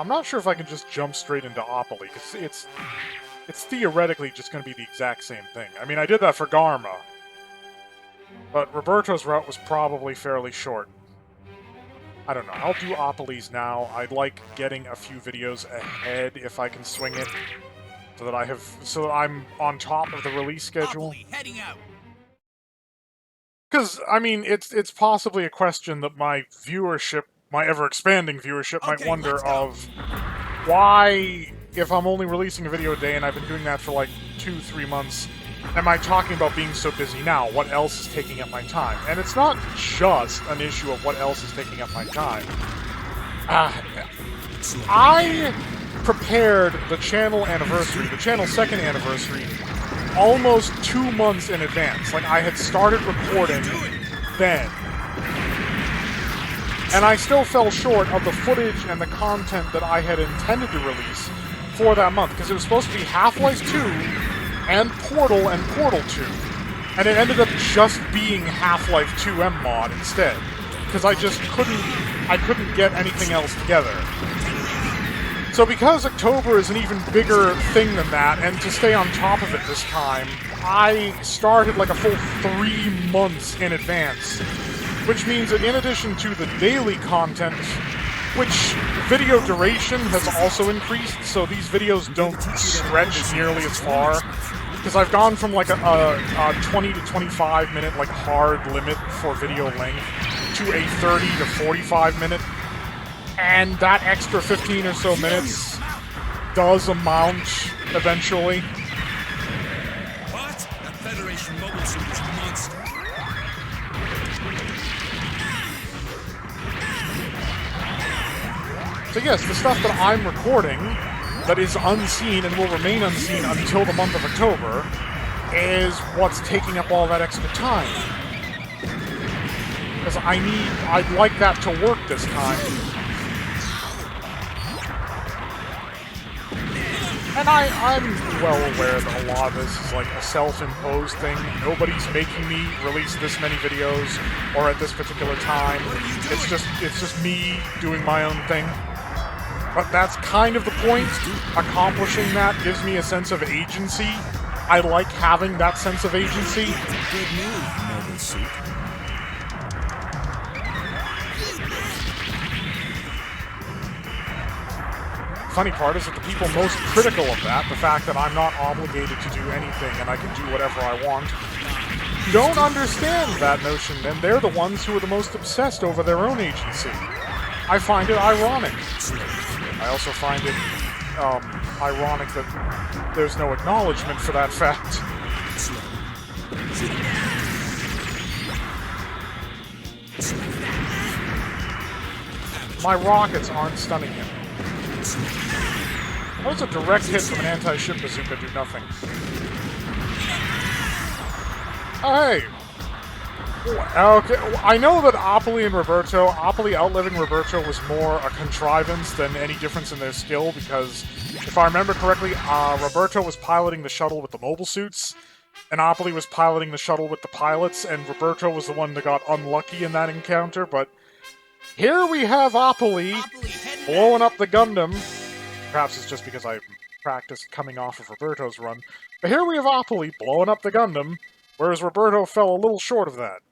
I'm not sure if I can just jump straight into Apolly, because it's theoretically just going to be the exact same thing. I mean, I did that for Garma, but Roberto's route was probably fairly short. I don't know. I'll do Apolly's now. I'd like getting a few videos ahead if I can swing it, so that I'm on top of the release schedule. Apolly, heading out. Because I mean, it's possibly a question that my viewership, my ever-expanding viewership, might wonder of why, if I'm only releasing a video a day and I've been doing that for like 2-3 months, am I talking about being so busy now? What else is taking up my time? And it's not just an issue of what else is taking up my time. I prepared the channel anniversary, the channel's second anniversary, almost 2 months in advance. Like, I had started recording then. And I still fell short of the footage and the content that I had intended to release for that month, because it was supposed to be Half-Life 2 and Portal 2. And it ended up just being Half-Life 2M mod instead, because I just couldn't get anything else together. So because October is an even bigger thing than that, and to stay on top of it this time, I started like a full 3 months in advance. Which means that in addition to the daily content, which video duration has also increased, so these videos don't stretch nearly as far. Because I've gone from like a 20 to 25 minute like hard limit for video length to a 30 to 45 minute. And that extra 15 or so minutes does amount eventually. What? That Federation mobile suit is a monster. So yes, the stuff that I'm recording that is unseen and will remain unseen until the month of October is what's taking up all that extra time. Because I'd like that to work this time. And I'm well aware that a lot of this is like a self-imposed thing. Nobody's making me release this many videos or at this particular time. It's just me doing my own thing. But that's kind of the point. Accomplishing that gives me a sense of agency. I like having that sense of agency. Good move, mobile suit. Funny part is that the people most critical of that, the fact that I'm not obligated to do anything and I can do whatever I want, don't understand that notion, and they're the ones who are the most obsessed over their own agency. I find it ironic. I also find it ironic that there's no acknowledgement for that fact. My rockets aren't stunning him. How does a direct hit from an anti-ship bazooka do nothing? Oh, hey! Okay, I know that Apolly and Roberto, Apolly outliving Roberto was more a contrivance than any difference in their skill, because if I remember correctly, Roberto was piloting the shuttle with the mobile suits, and Apolly was piloting the shuttle with the pilots, and Roberto was the one that got unlucky in that encounter, but here we have Apolly blowing up the Gundam. Perhaps it's just because I practiced coming off of Roberto's run, but here we have Apolly blowing up the Gundam, whereas Roberto fell a little short of that.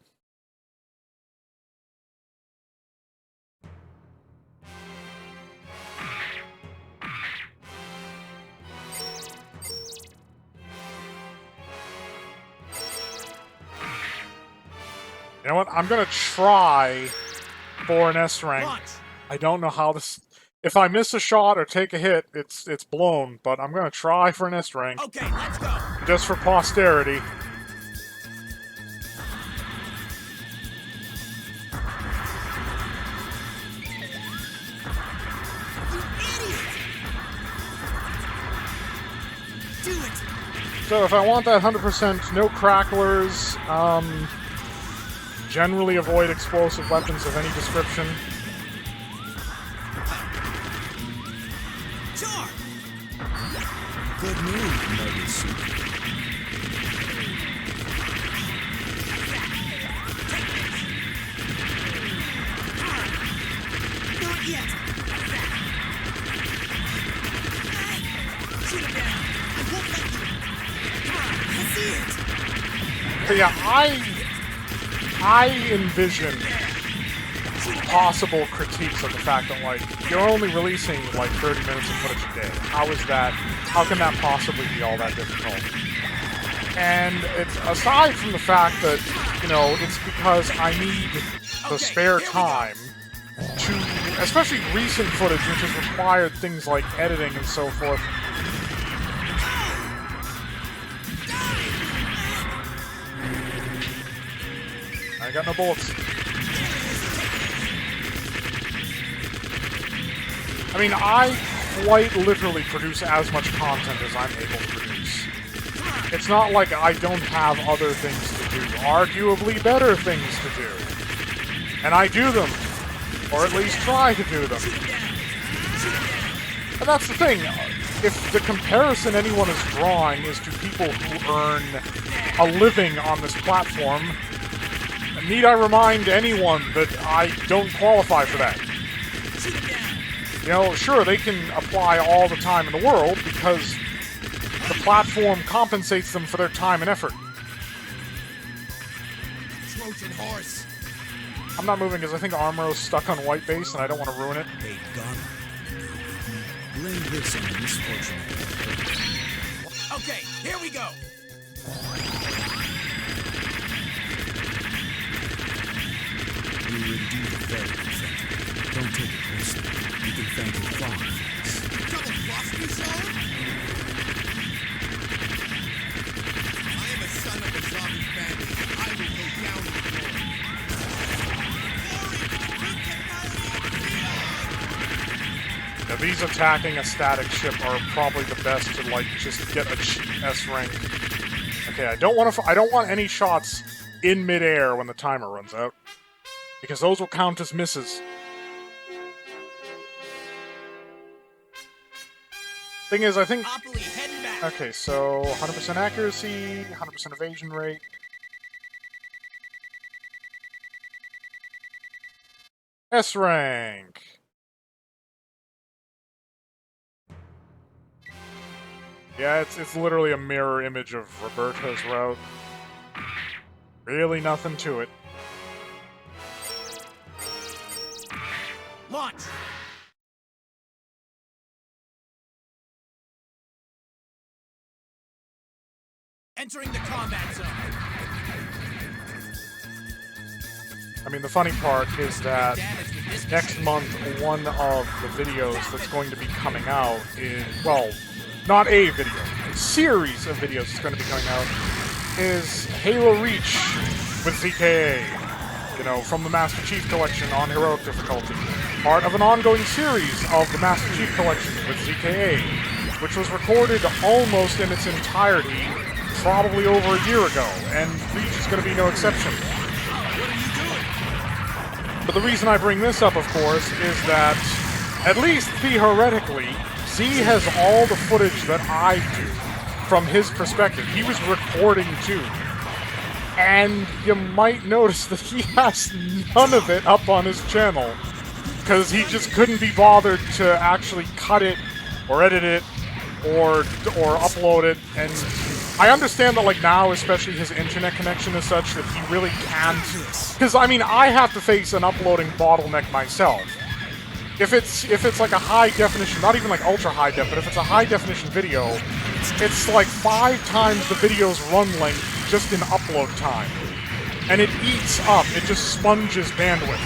You know what? I'm gonna try for an S rank. I don't know how this. If I miss a shot or take a hit, it's blown. But I'm gonna try for an S rank. Okay, let's go. Just for posterity. Do it. So if I want that 100% no cracklers, generally avoid explosive weapons of any description. Sure. Good move, mobile suit. Not yet. But yeah, I envision possible critiques of the fact that, like, you're only releasing, like, 30 minutes of footage a day. How is that? How can that possibly be all that difficult? And it's aside from the fact that, you know, it's because I need the spare time to, especially recent footage, which has required things like editing and so forth. I got no bullets. I mean, I quite literally produce as much content as I'm able to produce. It's not like I don't have other things to do, arguably better things to do. And I do them, or at least try to do them. And that's the thing, if the comparison anyone is drawing is to people who earn a living on this platform, need I remind anyone that I don't qualify for that? You know, sure, they can apply all the time in the world because the platform compensates them for their time and effort. Trojan horse. I'm not moving because I think Armoro's stuck on white base and I don't want to ruin it. Hey, Gunner. Blame this on the misfortune. Okay, here we go. You were indeed very pathetic. Don't take it personally. You can thank your father for this. You double crossed me, son? I am a son of a zombie family. I will go down in glory. Now, these attacking a static ship are probably the best to, like, just get a cheap S rank. Okay, I don't want any shots in midair when the timer runs out, because those will count as misses. Thing is, I think... Apolly, heading back. Okay, so 100% accuracy, 100% evasion rate. S rank. Yeah, it's literally a mirror image of Roberto's route. Really nothing to it. Launch. Entering the combat zone. I mean, the funny part is that next month, one of the videos that's going to be coming out is, well, not a video, a series of videos that's going to be coming out is Halo Reach with ZKA, you know, from the Master Chief Collection on Heroic difficulty. Part of an ongoing series of the Master Chief Collection with ZKA, which was recorded almost in its entirety probably over a year ago, and Reach is going to be no exception. But the reason I bring this up, of course, is that, at least theoretically, Z has all the footage that I do from his perspective. He was recording too. And you might notice that he has none of it up on his channel, because he just couldn't be bothered to actually cut it, or edit it, or upload it, and I understand that, like, now, especially his internet connection is such that he really can't, because, I mean, I have to face an uploading bottleneck myself. If it's like a high definition, not even like ultra high def, but if it's a high definition video, it's like 5 times the video's run length just in upload time. And it eats up, it just sponges bandwidth.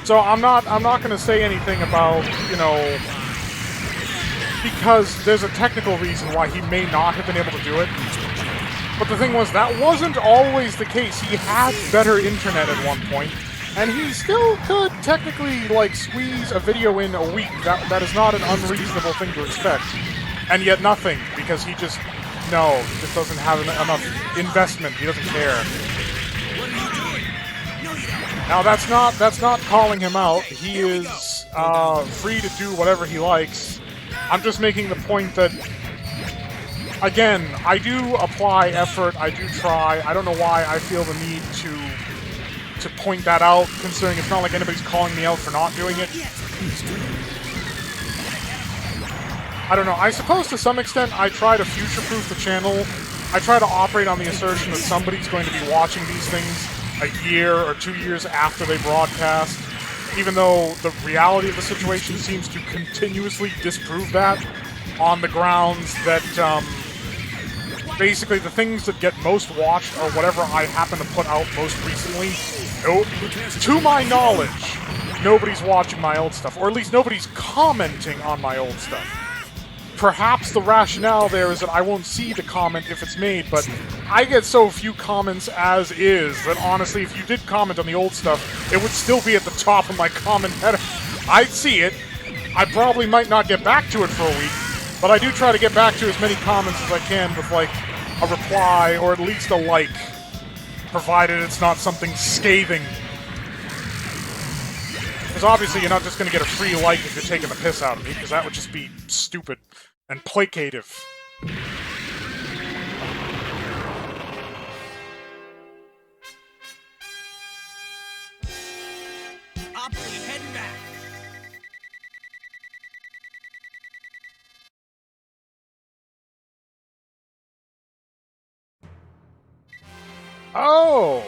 So I'm not gonna say anything about, you know, because there's a technical reason why he may not have been able to do it. But the thing was, that wasn't always the case. He had better internet at one point, and he still could technically, like, squeeze a video in a week. That is not an unreasonable thing to expect. And yet nothing, because he just doesn't have enough investment. He doesn't care. Now, that's not calling him out. He is free to do whatever he likes. I'm just making the point that, again, I do apply effort, I do try. I don't know why I feel the need to point that out, considering it's not like anybody's calling me out for not doing it. I don't know. I suppose to some extent I try to future-proof the channel. I try to operate on the assertion that somebody's going to be watching these things a year or 2 years after they broadcast, even though the reality of the situation seems to continuously disprove that on the grounds that, basically the things that get most watched are whatever I happen to put out most recently. No, to my knowledge, nobody's watching my old stuff, or at least nobody's commenting on my old stuff. Perhaps the rationale there is that I won't see the comment if it's made, but I get so few comments as is that honestly, if you did comment on the old stuff, it would still be at the top of my comment header. I'd see it. I probably might not get back to it for a week, but I do try to get back to as many comments as I can with, like, a reply or at least a like, provided it's not something scathing. Because obviously you're not just going to get a free like if you're taking the piss out of me, because that would just be stupid and placative. Apolly, heading back. Oh!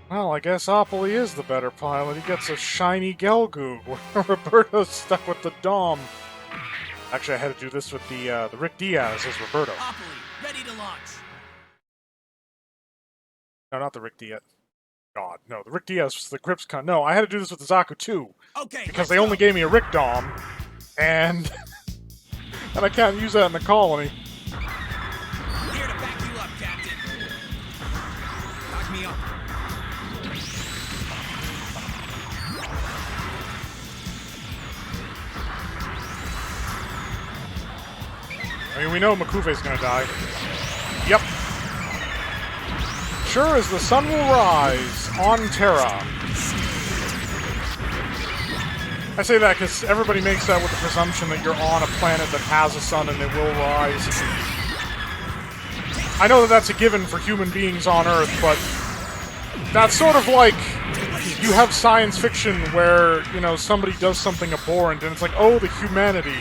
Well, I guess Apolly is the better pilot. He gets a shiny Gelgoog, where Roberto's stuck with the Dom. Actually, I had to do this with the Rick Diaz as Roberto. Apolly, ready to launch. No, not the Rick Diaz. God, no, the Rick Diaz was the Grips con. No, I had to do this with the Zaku too. Okay, because they only gave me a Rick Dom, and and I can't use that in the colony. Here to back you up, Captain. Back me up. I mean, we know Makuve's gonna die. Yep. Sure as the sun will rise on Terra. I say that because everybody makes that with the presumption that you're on a planet that has a sun and it will rise. I know that that's a given for human beings on Earth, but that's sort of like you have science fiction where, you know, somebody does something abhorrent and it's like, oh, the humanity.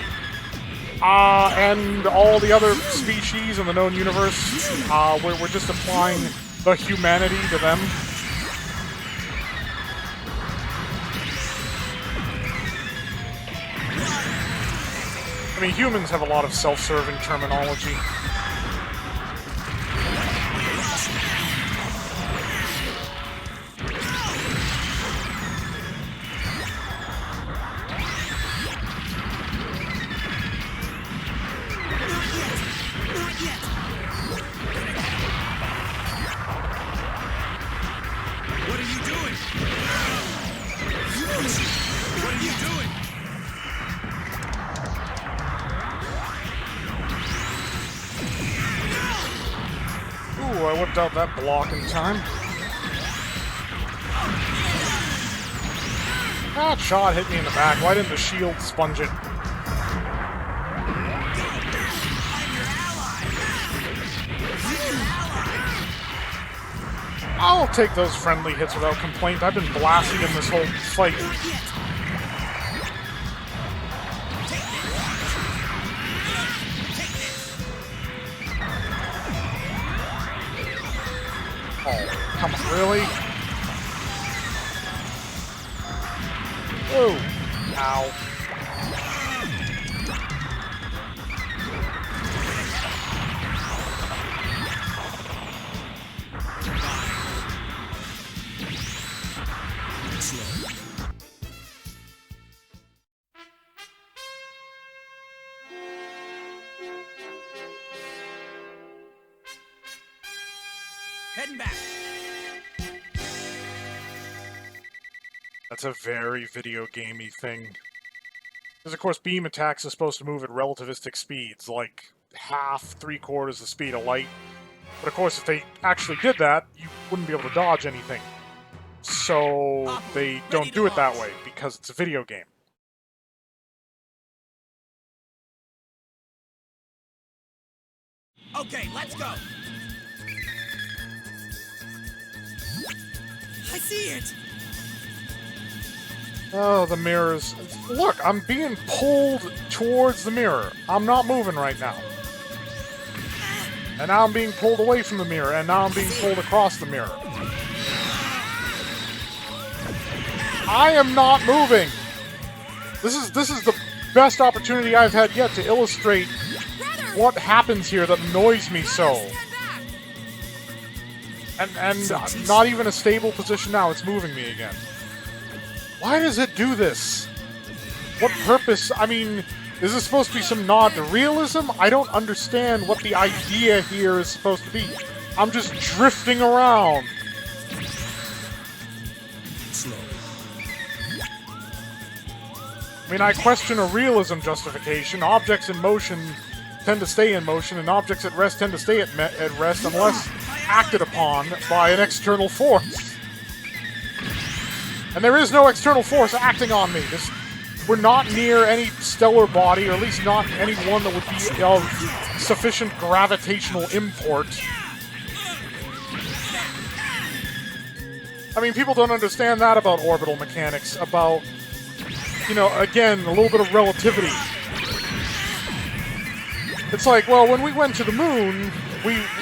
And all the other species in the known universe, we're just applying the humanity to them. I mean, humans have a lot of self-serving terminology. I whipped out that block in time. That shot hit me in the back. Why didn't the shield sponge it? I'll take those friendly hits without complaint. I've been blasting in this whole fight. Oh, come on, really? Whoa. Ow. Heading back. That's a very video gamey thing. Because, of course, beam attacks are supposed to move at relativistic speeds, like half, 3/4 the speed of light. But, of course, if they actually did that, you wouldn't be able to dodge anything. So, they don't do it that way, because it's a video game. Okay, let's go. I see it. Oh, the mirrors. Look, I'm being pulled towards the mirror. I'm not moving right now. And now I'm being pulled away from the mirror, and now I'm being pulled across the mirror. I am not moving! This is the best opportunity I've had yet to illustrate what happens here that annoys me so. And not even a stable position now, it's moving me again. Why does it do this? What purpose? I mean, is this supposed to be some nod to realism? I don't understand what the idea here is supposed to be. I'm just drifting around. Slow. I mean, I question a realism justification. Objects in motion tend to stay in motion, and objects at rest tend to stay at rest unless acted upon by an external force. And there is no external force acting on me. We're not near any stellar body, or at least not any one that would be of sufficient gravitational import. I mean, people don't understand that about orbital mechanics, about, you know, again, a little bit of relativity. It's like, well, when we went to the moon,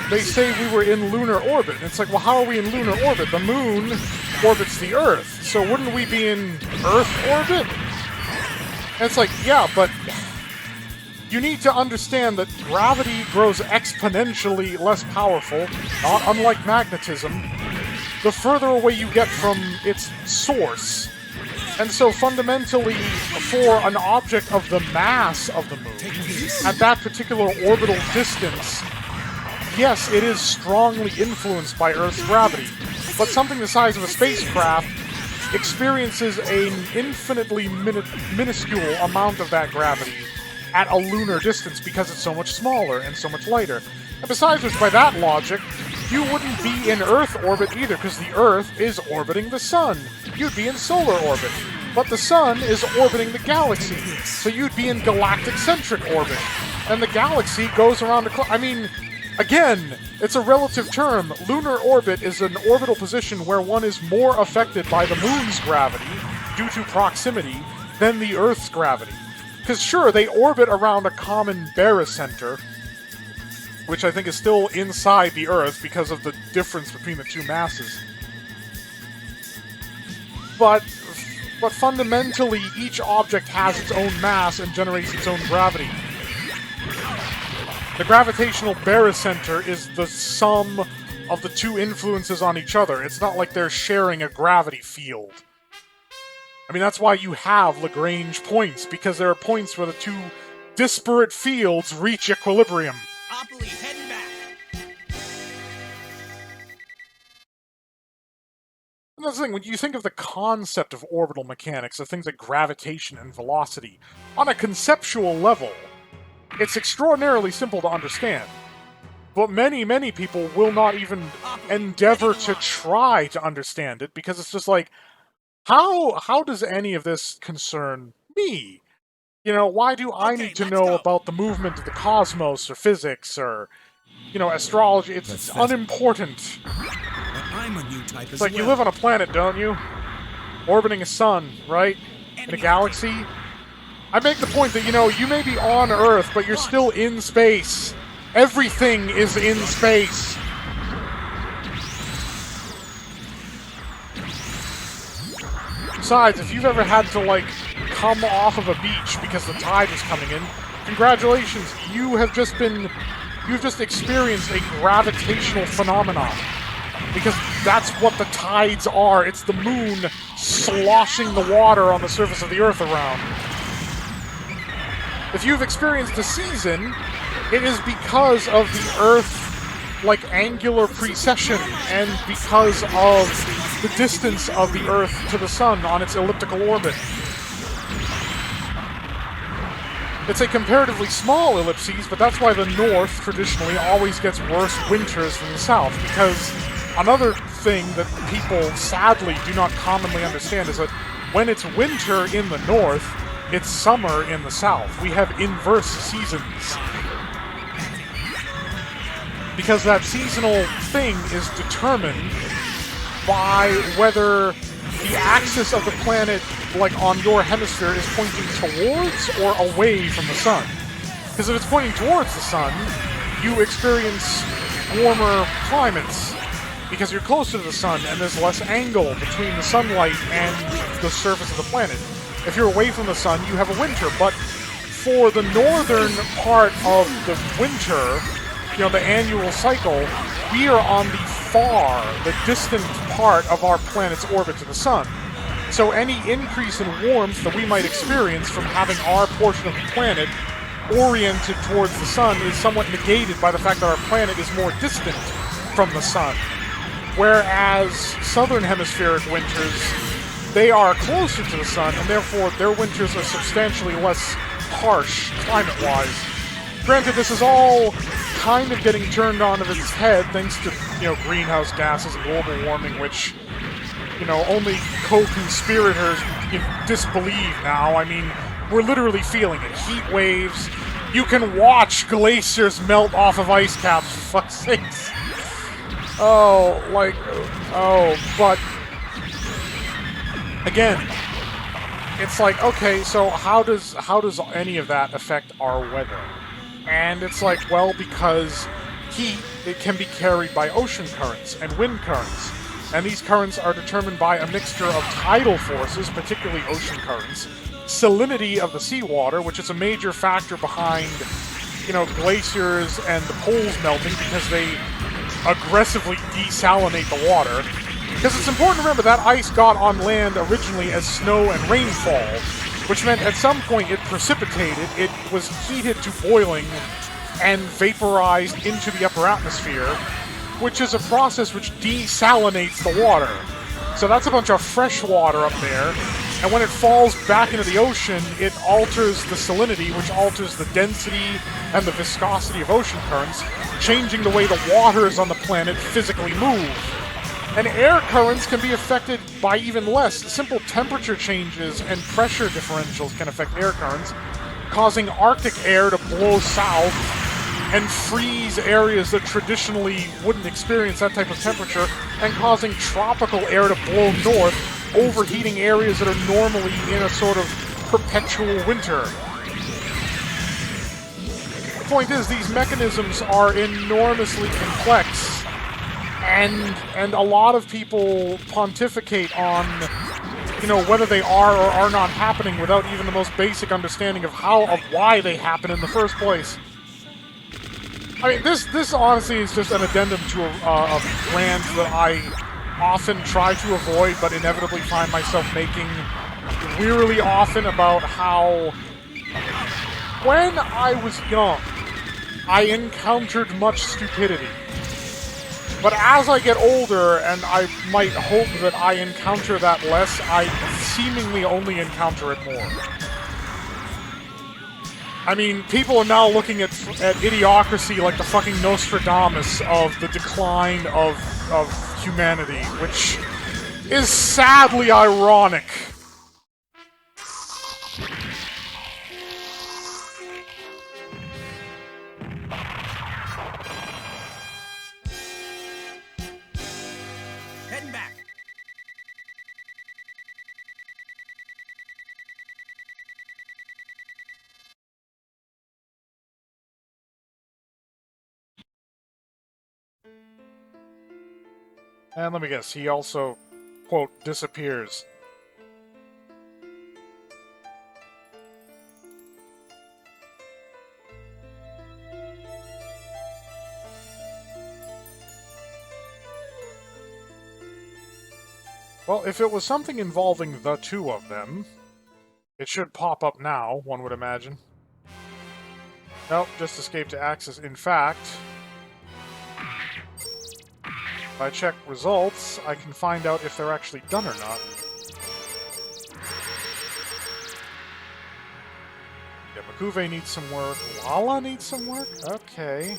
they say we were in lunar orbit. And it's like, well, how are we in lunar orbit? The moon orbits the Earth, so wouldn't we be in Earth orbit? And it's like, yeah, but you need to understand that gravity grows exponentially less powerful, not unlike magnetism, the further away you get from its source. And so fundamentally, for an object of the mass of the moon, at that particular orbital distance, yes, it is strongly influenced by Earth's gravity, but something the size of a spacecraft experiences an infinitely minuscule amount of that gravity at a lunar distance because it's so much smaller and so much lighter. And besides which, by that logic, you wouldn't be in Earth orbit either, because the Earth is orbiting the Sun. You'd be in solar orbit. But the Sun is orbiting the galaxy, so you'd be in galactic-centric orbit. And the galaxy goes around the clock. I mean, again, it's a relative term. Lunar orbit is an orbital position where one is more affected by the Moon's gravity, due to proximity, than the Earth's gravity. Because sure, they orbit around a common barycenter, which I think is still inside the Earth because of the difference between the two masses. But fundamentally, each object has its own mass and generates its own gravity. The gravitational barycenter is the sum of the two influences on each other. It's not like they're sharing a gravity field. I mean, that's why you have Lagrange points, because there are points where the two disparate fields reach equilibrium. Apolly, heading back. And that's the thing, when you think of the concept of orbital mechanics, of things like gravitation and velocity, on a conceptual level, it's extraordinarily simple to understand. But many, many people will not even endeavor to try to understand it, because it's just like, how does any of this concern me? You know, why do I need to know about the movement of the cosmos, or physics, or, you know, astrology? It's unimportant. I'm a new type It's like, you live on a planet, don't you? Orbiting a sun, right? In a galaxy? I make the point that, you know, you may be on Earth, but you're still in space. Everything is in space. Besides, if you've ever had to, like, come off of a beach because the tide is coming in, congratulations, you've just experienced a gravitational phenomenon. Because that's what the tides are. It's the moon sloshing the water on the surface of the Earth around. If you've experienced a season, it is because of the Earth, like, angular precession, and because of the distance of the Earth to the Sun on its elliptical orbit. It's a comparatively small ellipses, but that's why the North traditionally always gets worse winters than the South, because another thing that people sadly do not commonly understand is that when it's winter in the North, it's summer in the South. We have inverse seasons. Because that seasonal thing is determined by whether the axis of the planet like, on your hemisphere is pointing towards or away from the sun. Because if it's pointing towards the sun, you experience warmer climates, because you're closer to the sun and there's less angle between the sunlight and the surface of the planet. If you're away from the sun, you have a winter, but for the northern part of the winter, you know, the annual cycle, we are on the distant part of our planet's orbit to the sun. So any increase in warmth that we might experience from having our portion of the planet oriented towards the sun is somewhat negated by the fact that our planet is more distant from the sun. Whereas southern hemispheric winters, they are closer to the sun, and therefore their winters are substantially less harsh climate-wise. Granted, this is all kind of getting turned on of its head thanks to, you know, greenhouse gases and global warming, which, you know, only co-conspirators disbelieve now. I mean, we're literally feeling it. Heat waves. You can watch glaciers melt off of ice caps, for fuck's sakes. But again, it's like, okay, so how does any of that affect our weather? And it's like, well, because heat, it can be carried by ocean currents and wind currents. And these currents are determined by a mixture of tidal forces, particularly ocean currents, salinity of the seawater, which is a major factor behind, you know, glaciers and the poles melting, because they aggressively desalinate the water. Because it's important to remember that ice got on land originally as snow and rainfall, which meant at some point it precipitated, it was heated to boiling, and vaporized into the upper atmosphere, which is a process which desalinates the water. So that's a bunch of fresh water up there, and when it falls back into the ocean, it alters the salinity, which alters the density and the viscosity of ocean currents, changing the way the waters on the planet physically move. And air currents can be affected by even less. Simple temperature changes and pressure differentials can affect air currents, causing Arctic air to blow south and freeze areas that traditionally wouldn't experience that type of temperature, and causing tropical air to blow north, overheating areas that are normally in a sort of perpetual winter. The point is, these mechanisms are enormously complex, and a lot of people pontificate on, you know, whether they are or are not happening without even the most basic understanding of why they happen in the first place. I mean, this honestly is just an addendum to a rant that I often try to avoid, but inevitably find myself making wearily often, about how when I was young, I encountered much stupidity. But as I get older, and I might hope that I encounter that less, I seemingly only encounter it more. I mean, people are now looking at Idiocracy like the fucking Nostradamus of the decline of humanity, which is sadly ironic. Heading back. And let me guess, he also, quote, disappears. Well, if it was something involving the two of them, it should pop up now, one would imagine. Nope, just escape to access. In fact, if I check results, I can find out if they're actually done or not. Yeah, Makuve needs some work. Lala needs some work? Okay.